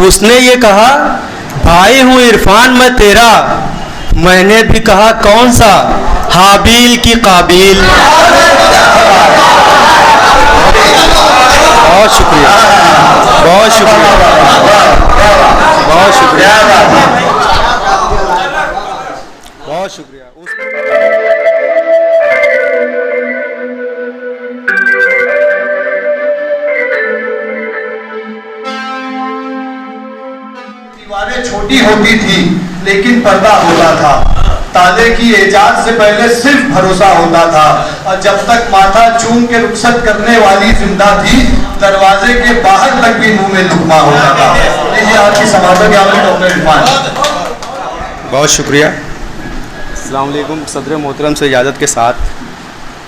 उसने ये कहा भाई हूँ इरफान मैं तेरा, मैंने भी कहा कौन सा, हाबील की काबिल। बहुत शुक्रिया, बहुत शुक्रिया, बहुत शुक्रिया, बहुत शुक्रिया। दीवारें छोटी होती थी लेकिन पर्दा होता था, ताले की इजाजत से पहले सिर्फ भरोसा होता था, और जब तक माथा चूम के रुखसत करने वाली जिंदा थी, दरवाजे के बाहर तक भी मुंह में लुकमा होता था। ये आपकी समाधि आपके डॉक्टर इरफान। बहुत शुक्रिया। अस्सलाम वालेकुम। सदर मोहतरम से इजाज़त के साथ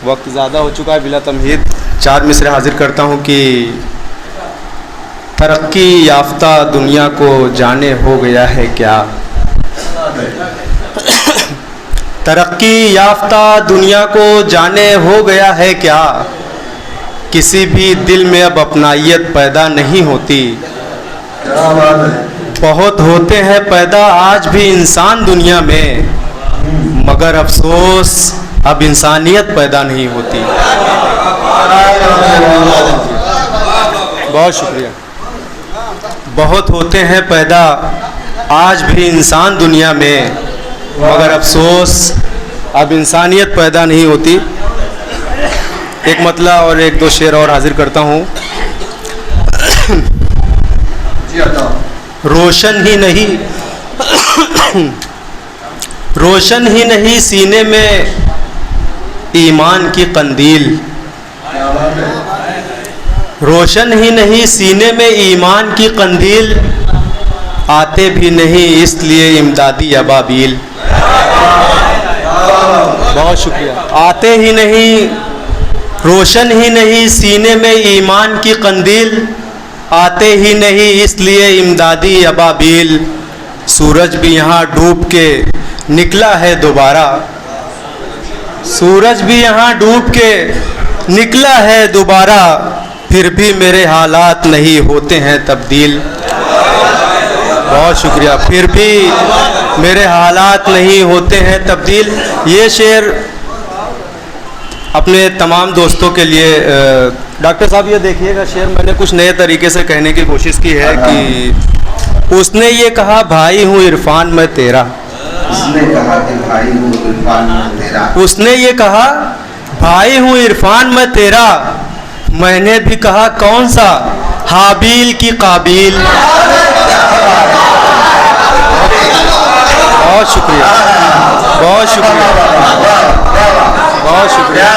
वक्त ज़्यादा हो चुका है, बिला तमहीद 4 मिसरे हाजिर करता हूँ कि तरक्की याफ्ता दुनिया को जाने हो गया है क्या, तरक्की याफ्ता दुनिया को जाने हो गया है क्या, किसी भी दिल में अब अपनाइयत पैदा नहीं होती, बहुत होते हैं पैदा आज भी इंसान दुनिया में, मगर अफसोस अब इंसानियत पैदा नहीं होती। बहुत शुक्रिया। बहुत होते हैं पैदा आज भी इंसान दुनिया में, मगर अफसोस अब इंसानियत पैदा नहीं होती। एक मतला और 1-2 शेर और हाजिर करता हूँ। रोशन ही नहीं सीने में ईमान की कंदील, रोशन ही नहीं सीने में ईमान की कंदील, आते भी नहीं इसलिए इमदादी अबाबील। बहुत शुक्रिया। आते ही नहीं, रोशन ही नहीं सीने में ईमान की कंदील, आते ही नहीं इसलिए इमदादी अबाबील। सूरज भी यहाँ डूब के निकला है दोबारा, सूरज भी यहाँ डूब के निकला है दोबारा, फिर भी मेरे हालात नहीं होते हैं तब्दील। बहुत शुक्रिया। फिर भी मेरे हालात नहीं होते हैं तब्दील। ये शेर अपने तमाम दोस्तों के लिए। डॉक्टर साहब ये देखिएगा, शेर मैंने कुछ नए तरीके से कहने की कोशिश की है कि उसने ये कहा भाई हूँ इरफान मैं तेरा, उसने कहा कि भाई हूँ इरफान मैं तेरा, उसने ये कहा भाई हूँ इरफान मैं तेरा, मैंने भी कहा कौन सा, हाबील की काबिल। बहुत शुक्रिया, बहुत शुक्रिया, बहुत शुक्रिया,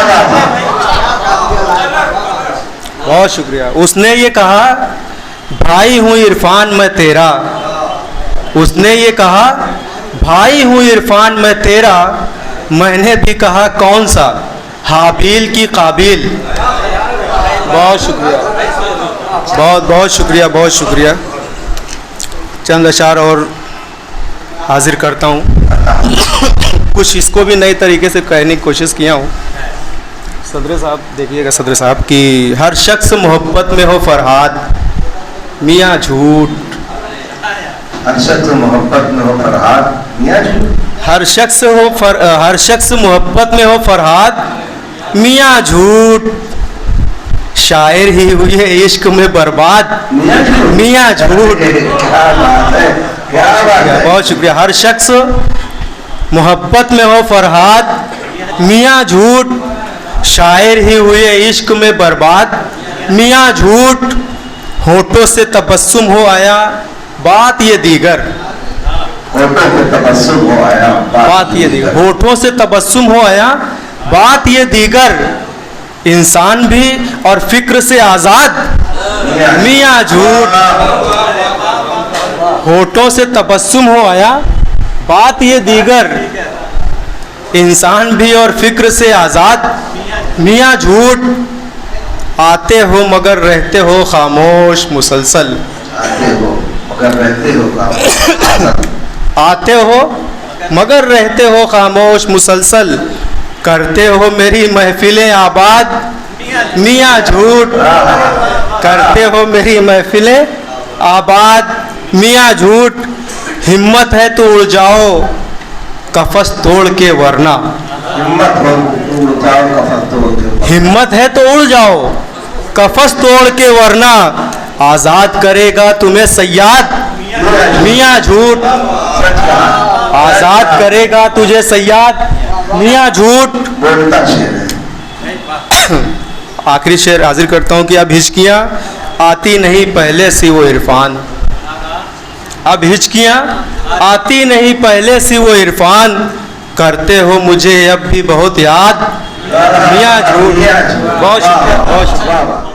बहुत शुक्रिया। उसने ये कहा भाई हूँ इरफान मैं तेरा, उसने ये कहा भाई हूँ इरफान मैं तेरा, मैंने भी कहा कौन सा, हाबील की काबिल। बहुत शुक्रिया, बहुत बहुत शुक्रिया, बहुत शुक्रिया। चंद अशार और हाजिर करता हूँ। कुछ इसको भी नए तरीके से कहने की कोशिश किया हूँ। सदर साहब देखिएगा, सदर साहब कि हर शख्स मोहब्बत में हो फरहाद, मियाँ झूठ, हर शख्स मोहब्बत में हो फरहाद, मियाँ झूठ, हर शख्स मोहब्बत में हो फरहाद, मियाँ झूठ, शायर ही हुए इश्क में बर्बाद, मियाँ झूठ। बहुत शुक्रिया। हर शख्स मोहब्बत में हो फरहाद, मियाँ झूठ, शायर ही हुए इश्क में बर्बाद, मियाँ झूठ, होठों से तबस्सुम हो आया बात ये दीगर, होठों से तबस्सुम हो आया बात ये दीगर, होठों से तबस्सुम हो आया बात ये दीगर, इंसान भी और फिक्र से आज़ाद, मियाँ झूठ, होठों से तबस्सुम हो आया बात ये दीगर, इंसान भी और फिक्र से आज़ाद, मियाँ झूठ, आते हो मगर रहते हो खामोश मुसलसल, आते हो मगर रहते हो खामोश, आते हो मगर रहते हो खामोश मुसलसल, करते हो मेरी महफिलें आबाद, मियाँ झूठ, करते हो मेरी महफिलें आबाद, मियाँ झूठ, हिम्मत है तो उड़ जाओ कफस तोड़ के वरना। हिम्मत हो तो उड़ जाओ कफस तोड़ के। हिम्मत है तो उड़ जाओ कफस तोड़ के वरना, आज़ाद करेगा तुम्हें सयाद मियाँ झूठ। सच कहा। आज़ाद करेगा तुझे सयाद मियाँ झूठ। बोलता शेर है। आखिरी शेर हाजिर करता हूँ कि अब हिचकियाँ आती नहीं पहले सी वो इरफान। अब हिचकियाँ आती नहीं पहले सी वो इरफान, करते हो मुझे अब भी बहुत याद मियाँ झूठ। बहुत शुक्रिया, बहुत शुक्रिया। वाह, वाह।